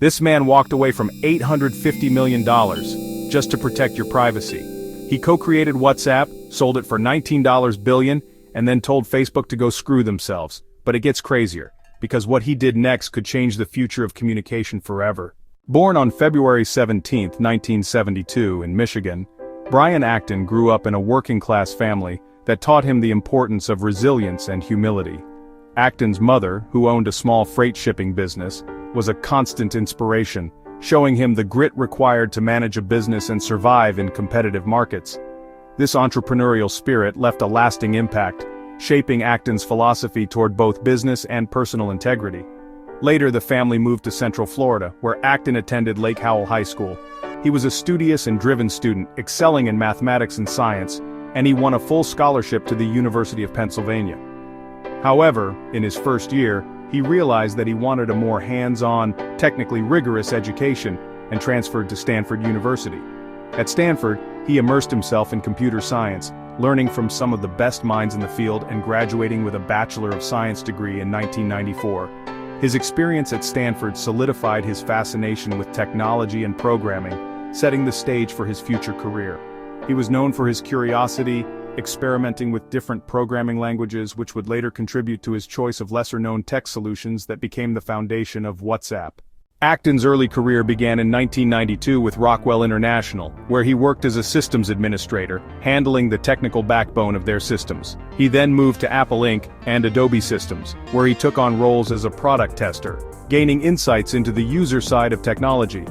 This man walked away from $850 million just to protect your privacy. He co-created WhatsApp, sold it for $19 billion, and then told Facebook to go screw themselves. But it gets crazier, because what he did next could change the future of communication forever. Born on February 17, 1972, in Michigan, Brian Acton grew up in a working-class family that taught him the importance of resilience and humility. Acton's mother, who owned a small freight shipping business, was a constant inspiration, showing him the grit required to manage a business and survive in competitive markets. This entrepreneurial spirit left a lasting impact, shaping Acton's philosophy toward both business and personal integrity. Later, the family moved to Central Florida, where Acton attended Lake Howell High School. He was a studious and driven student, excelling in mathematics and science, and he won a full scholarship to the University of Pennsylvania. However, in his first year, he realized that he wanted a more hands-on, technically rigorous education, and transferred to Stanford University. At Stanford, he immersed himself in computer science, learning from some of the best minds in the field and graduating with a Bachelor of Science degree in 1994. His experience at Stanford solidified his fascination with technology and programming, setting the stage for his future career. He was known for his curiosity, experimenting with different programming languages, which would later contribute to his choice of lesser-known tech solutions that became the foundation of WhatsApp. Acton's early career began in 1992 with Rockwell International, where he worked as a systems administrator, handling the technical backbone of their systems. He then moved to Apple Inc. and Adobe Systems, where he took on roles as a product tester, gaining insights into the user side of technology.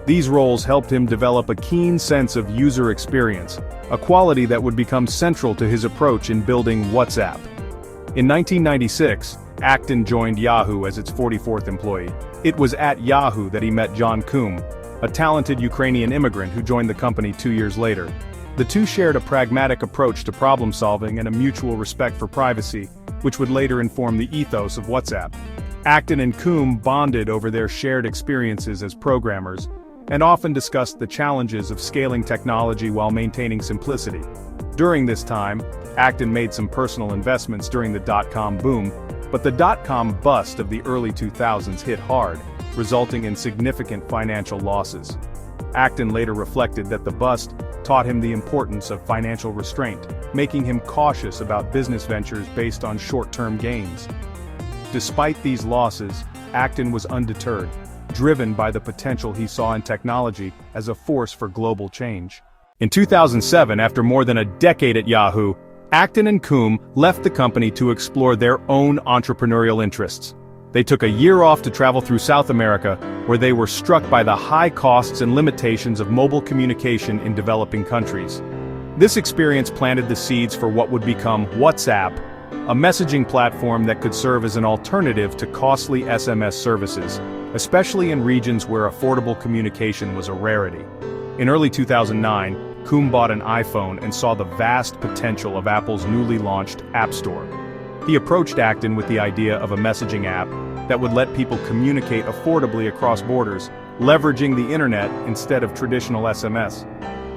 These roles helped him develop a keen sense of user experience, a quality that would become central to his approach in building WhatsApp. In 1996, Acton joined Yahoo as its 44th employee. It was at Yahoo that he met John Koum, a talented Ukrainian immigrant who joined the company 2 years later. The two shared a pragmatic approach to problem solving and a mutual respect for privacy, which would later inform the ethos of WhatsApp. Acton and Koum bonded over their shared experiences as programmers, and often discussed the challenges of scaling technology while maintaining simplicity. During this time, Acton made some personal investments during the dot-com boom, but the dot-com bust of the early 2000s hit hard, resulting in significant financial losses. Acton later reflected that the bust taught him the importance of financial restraint, making him cautious about business ventures based on short-term gains. Despite these losses, Acton was undeterred, driven by the potential he saw in technology as a force for global change. In 2007, after more than a decade at Yahoo, Acton and Koum left the company to explore their own entrepreneurial interests. They took a year off to travel through South America, where they were struck by the high costs and limitations of mobile communication in developing countries. This experience planted the seeds for what would become WhatsApp, a messaging platform that could serve as an alternative to costly SMS services, especially in regions where affordable communication was a rarity. In early 2009, Koum bought an iPhone and saw the vast potential of Apple's newly launched App Store. He approached Acton with the idea of a messaging app that would let people communicate affordably across borders, leveraging the internet instead of traditional SMS.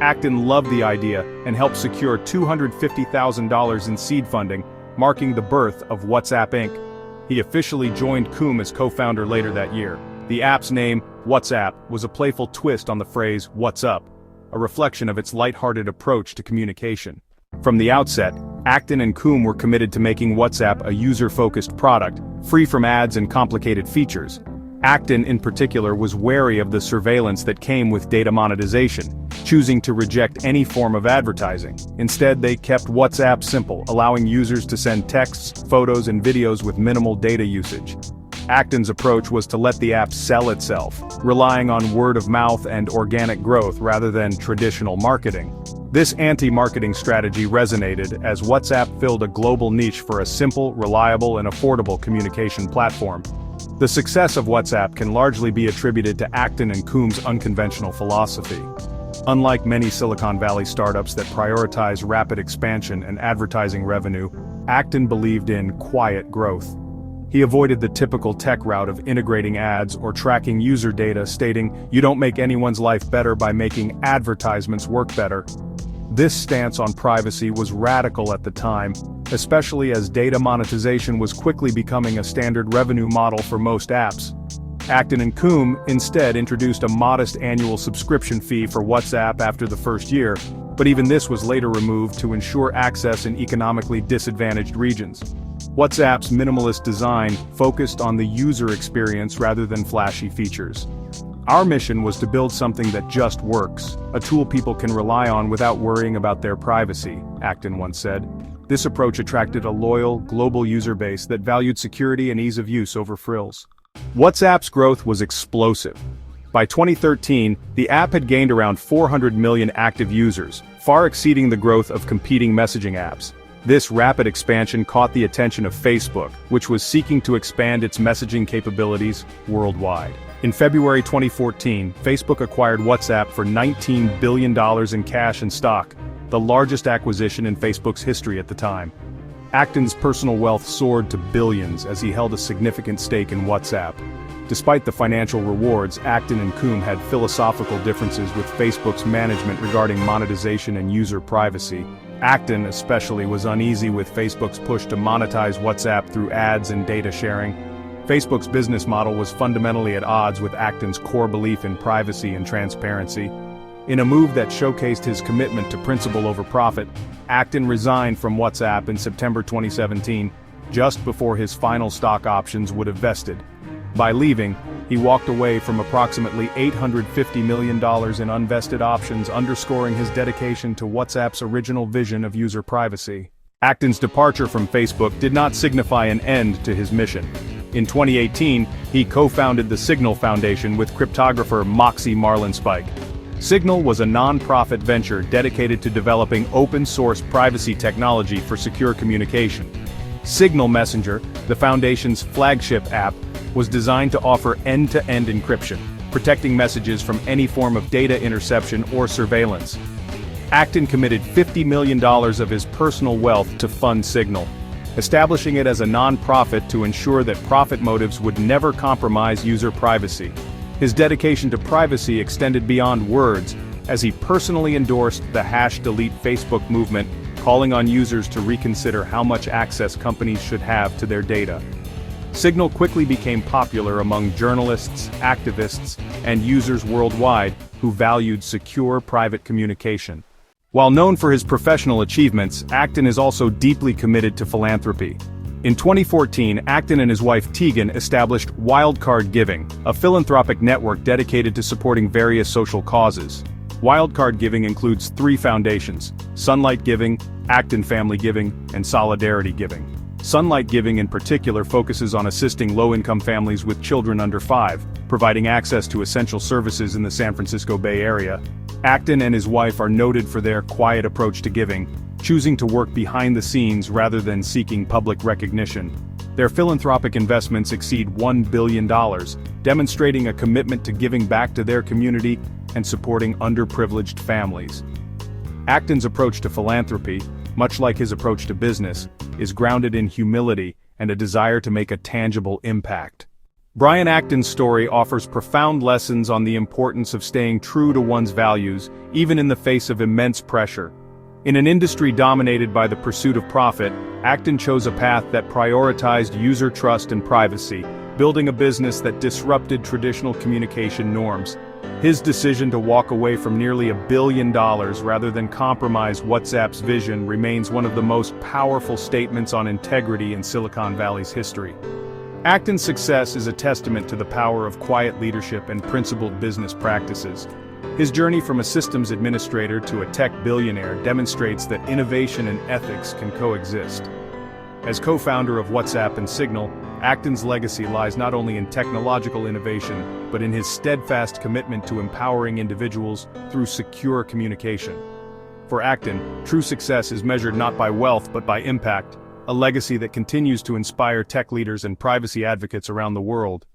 Acton loved the idea and helped secure $250,000 in seed funding, marking the birth of WhatsApp Inc. He officially joined Koum as co-founder later that year. The app's name, WhatsApp, was a playful twist on the phrase, "What's up?", a reflection of its lighthearted approach to communication. From the outset, Acton and Koum were committed to making WhatsApp a user-focused product, free from ads and complicated features. Acton, in particular, was wary of the surveillance that came with data monetization, choosing to reject any form of advertising. Instead, they kept WhatsApp simple, allowing users to send texts, photos, and videos with minimal data usage. Acton's approach was to let the app sell itself, relying on word of mouth and organic growth rather than traditional marketing. This anti-marketing strategy resonated as WhatsApp filled a global niche for a simple, reliable, and affordable communication platform. The success of WhatsApp can largely be attributed to Acton and Koum's unconventional philosophy. Unlike many Silicon Valley startups that prioritize rapid expansion and advertising revenue, Acton believed in quiet growth. He avoided the typical tech route of integrating ads or tracking user data, stating, "You don't make anyone's life better by making advertisements work better." This stance on privacy was radical at the time, especially as data monetization was quickly becoming a standard revenue model for most apps. Acton and Koum instead introduced a modest annual subscription fee for WhatsApp after the first year, but even this was later removed to ensure access in economically disadvantaged regions. WhatsApp's minimalist design focused on the user experience rather than flashy features. Our mission was to build something that just works, a tool people can rely on without worrying about their privacy, Acton once said. This approach attracted a loyal, global user base that valued security and ease of use over frills. WhatsApp's growth was explosive. By 2013, the app had gained around 400 million active users, far exceeding the growth of competing messaging apps. This rapid expansion caught the attention of Facebook, which was seeking to expand its messaging capabilities worldwide. In February 2014, Facebook acquired WhatsApp for $19 billion in cash and stock, the largest acquisition in Facebook's history at the time. Acton's personal wealth soared to billions as he held a significant stake in WhatsApp. Despite the financial rewards, Acton and Koum had philosophical differences with Facebook's management regarding monetization and user privacy. Acton especially was uneasy with Facebook's push to monetize WhatsApp through ads and data sharing. Facebook's business model was fundamentally at odds with Acton's core belief in privacy and transparency. In a move that showcased his commitment to principle over profit, Acton resigned from WhatsApp in September 2017, just before his final stock options would have vested. By leaving, he walked away from approximately $850 million in unvested options, underscoring his dedication to WhatsApp's original vision of user privacy. Acton's departure from Facebook did not signify an end to his mission. In 2018, he co-founded the Signal Foundation with cryptographer Moxie Marlinspike. Signal was a non-profit venture dedicated to developing open-source privacy technology for secure communication. Signal Messenger, the foundation's flagship app, was designed to offer end-to-end encryption, protecting messages from any form of data interception or surveillance. Acton committed $50 million of his personal wealth to fund Signal, establishing it as a non-profit to ensure that profit motives would never compromise user privacy. His dedication to privacy extended beyond words, as he personally endorsed the #delete Facebook movement, calling on users to reconsider how much access companies should have to their data. Signal quickly became popular among journalists, activists, and users worldwide who valued secure private communication. While known for his professional achievements, Acton is also deeply committed to philanthropy. In 2014, Acton and his wife Tegan established Wildcard Giving, a philanthropic network dedicated to supporting various social causes. Wildcard Giving includes 3 foundations: Sunlight Giving, Acton Family Giving, and Solidarity Giving. Sunlight Giving in particular focuses on assisting low-income families with children under 5, providing access to essential services in the San Francisco Bay Area. Acton and his wife are noted for their quiet approach to giving, choosing to work behind the scenes rather than seeking public recognition. Their philanthropic investments exceed $1 billion, demonstrating a commitment to giving back to their community and supporting underprivileged families. Acton's approach to philanthropy, much like his approach to business, is grounded in humility and a desire to make a tangible impact. Brian Acton's story offers profound lessons on the importance of staying true to one's values, even in the face of immense pressure. In an industry dominated by the pursuit of profit, Acton chose a path that prioritized user trust and privacy, building a business that disrupted traditional communication norms. His decision to walk away from nearly $1 billion rather than compromise WhatsApp's vision remains one of the most powerful statements on integrity in Silicon Valley's history. Acton's success is a testament to the power of quiet leadership and principled business practices. His journey from a systems administrator to a tech billionaire demonstrates that innovation and ethics can coexist. As co-founder of WhatsApp and Signal, Acton's legacy lies not only in technological innovation, but in his steadfast commitment to empowering individuals through secure communication. For Acton, true success is measured not by wealth but by impact, a legacy that continues to inspire tech leaders and privacy advocates around the world.